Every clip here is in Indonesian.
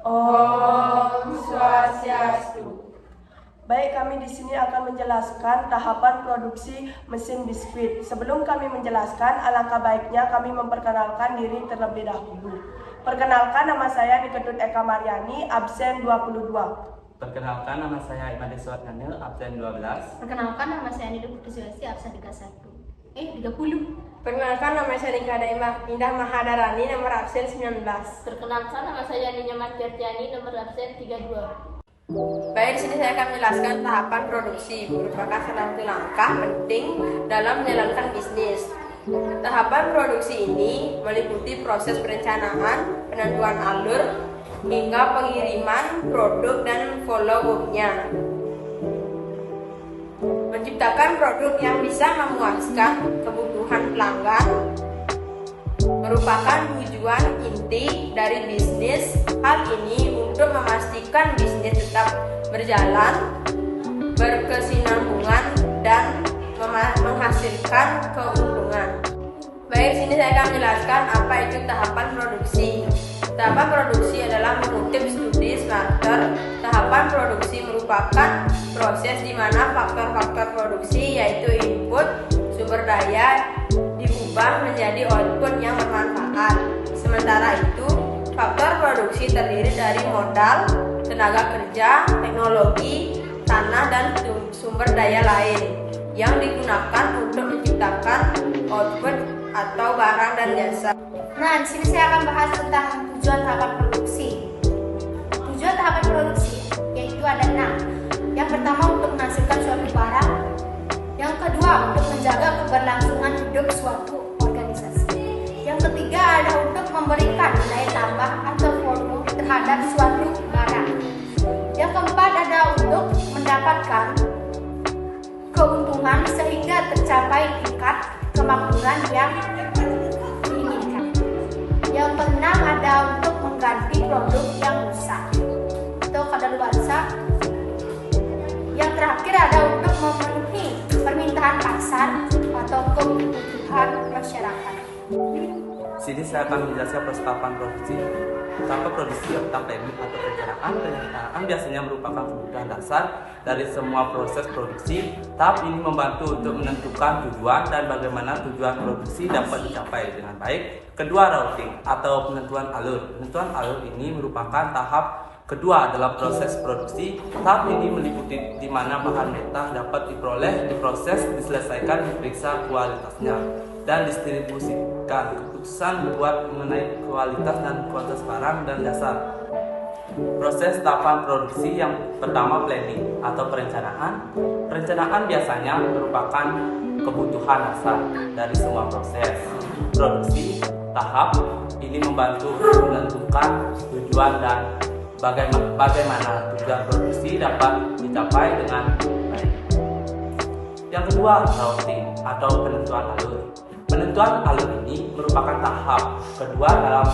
Om Swastiastu. Baik, kami di sini akan menjelaskan tahapan produksi mesin biskuit. Sebelum kami menjelaskan, alangkah baiknya kami memperkenalkan diri terlebih dahulu. Perkenalkan, nama saya Niketut Eka Mariani, absen 22. Perkenalkan, nama saya Iman Deswat Daniel, absen 12. Perkenalkan, nama saya Nidu Putri absen 30. Perkenalkan, nama saya Nikada Indah Mahadarani, nomor absen 19. Perkenalkan, nama saya Ninya Martiani, nomor absen 32. Baik, di sini saya akan menjelaskan tahapan produksi, merupakan salah satu langkah penting dalam menjalankan bisnis. Tahapan produksi ini meliputi proses perencanaan, penentuan alur, hingga pengiriman produk dan follow-up-nya. Menciptakan produk yang bisa memuaskan kebutuhan pelanggan merupakan tujuan inti dari bisnis. Hal ini untuk memastikan bisnis tetap berjalan, berkesinambungan, dan menghasilkan keuntungan. Baik, sini saya akan menjelaskan apa itu tahapan produksi. Tahapan produksi adalah mengutip studi Smarter. Tahapan produksi merupakan proses di mana faktor-faktor produksi yaitu input, sumber daya diubah menjadi output yang bermanfaat. Sementara itu, faktor produksi terdiri dari modal, tenaga kerja, teknologi, tanah, dan sumber daya lain yang digunakan untuk menciptakan output atau barang dan jasa. Nah, di sini saya akan bahas tentang tujuan tahapan produksi. Tujuan tahapan produksi yaitu ada 6. Yang pertama, untuk menghasilkan suatu barang. Yang kedua, untuk menjaga keberlangsungan hidup suatu organisasi. Yang ketiga, ada untuk memberikan nilai tambah atau value terhadap suatu barang. Yang keempat, ada untuk mendapatkan keuntungan sehingga tercapai tingkat kemakmuran yang diinginkan. Yang keenam, ada untuk mengganti produk yang rusak atau kadaluarsa. Yang terakhir, ada untuk memenuhi permintaan pasar atau kebutuhan masyarakat. Sini saya akan menjelaskan proses tahapan produksi. Tahap produksi atau planning atau perencanaan. Perencanaan biasanya merupakan kebutuhan dasar dari semua proses produksi. Tahap ini membantu untuk menentukan tujuan dan bagaimana tujuan produksi dapat dicapai dengan baik. Kedua, routing atau penentuan alur. Penentuan alur ini merupakan tahap kedua dalam proses produksi. Tahap ini meliputi di mana bahan mentah dapat diperoleh, diproses, diselesaikan, diperiksa kualitasnya, dan distribusikan. Keputusan dibuat mengenai kualitas dan kuantitas barang dan jasa. Proses tahapan produksi yang pertama, planning atau perencanaan. Perencanaan biasanya merupakan kebutuhan dasar dari semua proses produksi. Tahap ini membantu menentukan tujuan dan bagaimana tujuan produksi dapat dicapai dengan baik. Yang kedua, routing atau penentuan alur. Penentuan alur ini merupakan tahap kedua dalam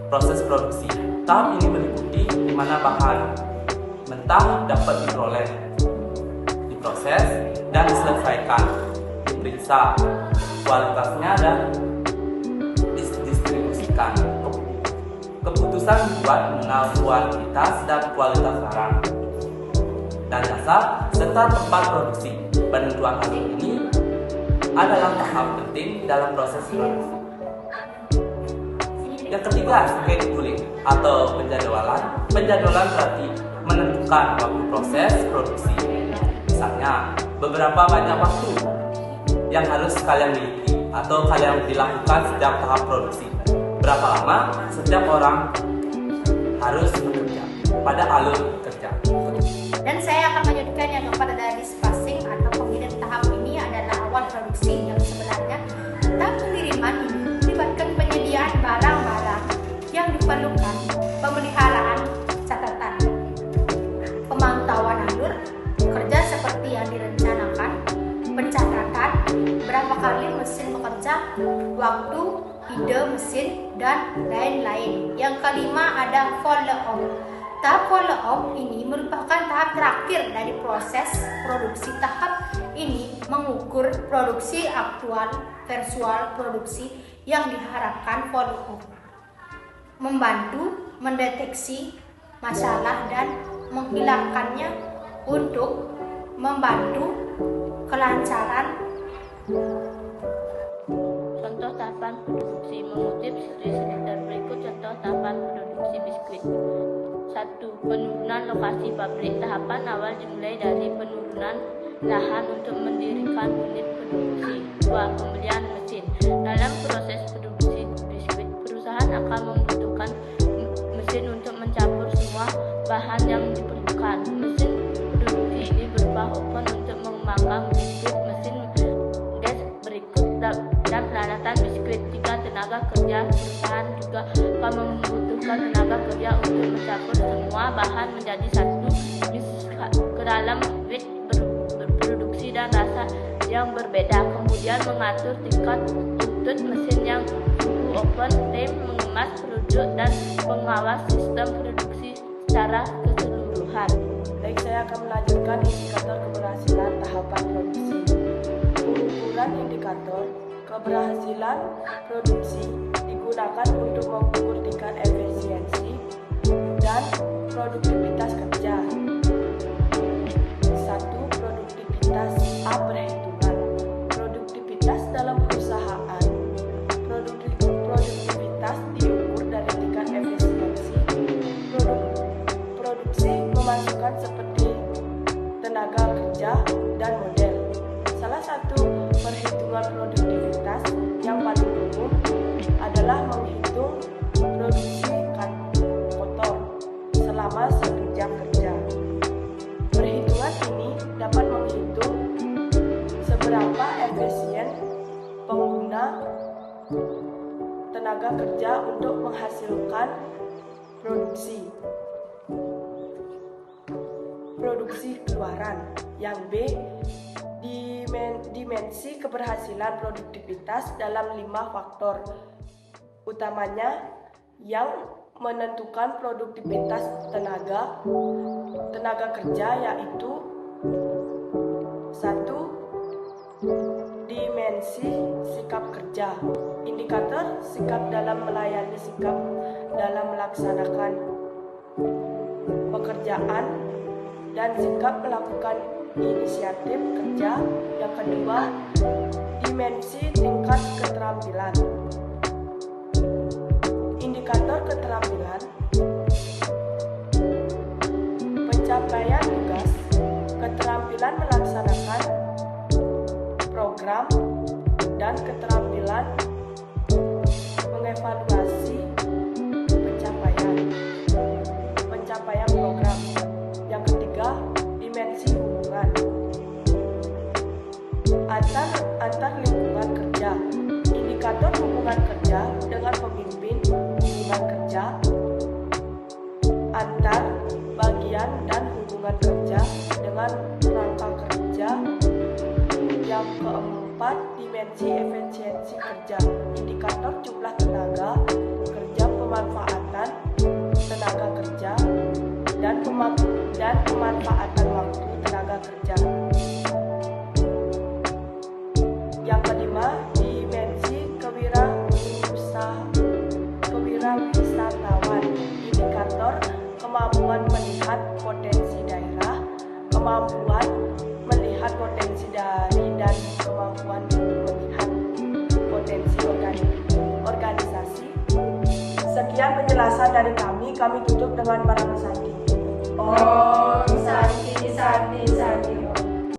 proses produksi. Tahap ini meliputi di mana bahan mentah dapat diperoleh, diproses, dan diselesaikan, diperiksa kualitasnya, dan distribusikan. Keputusan dibuat mengenai kuantitas dan kualitas barang dan jasa serta tempat produksi. Penentuan alur ini adalah tahap penting dalam proses produksi. Yang ketiga, scheduling atau penjadwalan. Penjadwalan berarti menentukan waktu proses produksi. Misalnya, beberapa banyak waktu yang harus kalian miliki atau kalian dilakukan setiap tahap produksi. Berapa lama setiap orang harus bekerja pada alur kerja. Dan saya akan menyebutkan yang keempat ada dispatching atau pengiriman. Tahap ini adalah awal produksi yang sebenarnya. Tahap pengiriman ini melibatkan penyediaan barang-barang yang diperlukan, pemeliharaan catatan, pemantauan alur kerja seperti yang direncanakan, pencatatan berapa kali mesin bekerja, waktu, ide mesin, dan lain-lain. Yang kelima ada follow-up. Tahap follow-up ini merupakan tahap terakhir dari proses produksi. Tahap ini mengukur produksi aktual versus produksi yang diharapkan follow-up, membantu mendeteksi masalah dan menghilangkannya untuk membantu kelancaran. Contoh tahapan produksi mengutip studi sekitar berikut contoh tahapan produksi biskuit. 1. Penurunan lokasi pabrik. Tahapan awal dimulai dari penurunan lahan untuk mendirikan unit produksi. 2. Pembelian mesin. Dalam proses produksi biskuit, perusahaan akan membutuhkan mesin untuk mencampur semua bahan yang diperlukan. Mesin produksi ini berupa oven untuk mengembangkan biskuit, mesin gas berikut dan peralatan biskuit. 3. Tenaga kerja. Perusahaan juga akan membutuhkan tenaga kerja untuk mencampur semua bahan menjadi satu mix ke dalam bit berproduksi dan rasa yang berbeda. Kemudian mengatur tingkat tuntut mesin yang suhu oven, tim, mengemas produk dan pengawas sistem produksi secara keseluruhan. Baik, saya akan melanjutkan indikator keberhasilan tahapan produksi. Pengukuran indikator keberhasilan produksi digunakan untuk mengukur tingkat efisiensi dan produktivitas kerja. 1. Produktivitas A. Perhitungan. Produktivitas dalam perusahaan. Produktivitas diukur dari tingkat efisiensi produksi memasukkan seperti tenaga kerja dan model. Salah satu perhitungan produktivitas yang paling umum adalah menghitung produksi kotor selama 1 jam kerja. Perhitungan ini dapat menghitung seberapa efisien pengguna tenaga kerja untuk menghasilkan produksi keluaran. Yang B, dimensi keberhasilan produktivitas dalam 5 faktor utamanya yang menentukan produktivitas tenaga kerja, yaitu 1. Dimensi sikap kerja. Indikator sikap dalam melayani, sikap dalam melaksanakan pekerjaan, dan sikap melakukan inisiatif kerja. Yang kedua, dimensi tingkat keterampilan. Indikator keterampilan, pencapaian tugas, keterampilan melaksanakan program, dan keterampilan mengevaluasi pencapaian program. Yang ketiga, dimensi hubungan antar lingkungan kerja. Indikator hubungan kerja dengan pemimpin, hubungan kerja antar bagian, dan hubungan kerja dengan rangka kerja. Yang keempat, dimensi efisiensi kerja. Indikator jumlah tenaga kerja, pemanfaatan tenaga kerja, dan pemanfaatan waktu tenaga kerja. Yang kelima, dimensi kewirausahaan. Indikator kemampuan melihat potensi daerah, kemampuan melihat potensi dari dan kemampuan melihat potensi organisasi. Sekian penjelasan dari kami tutup dengan para pesanti.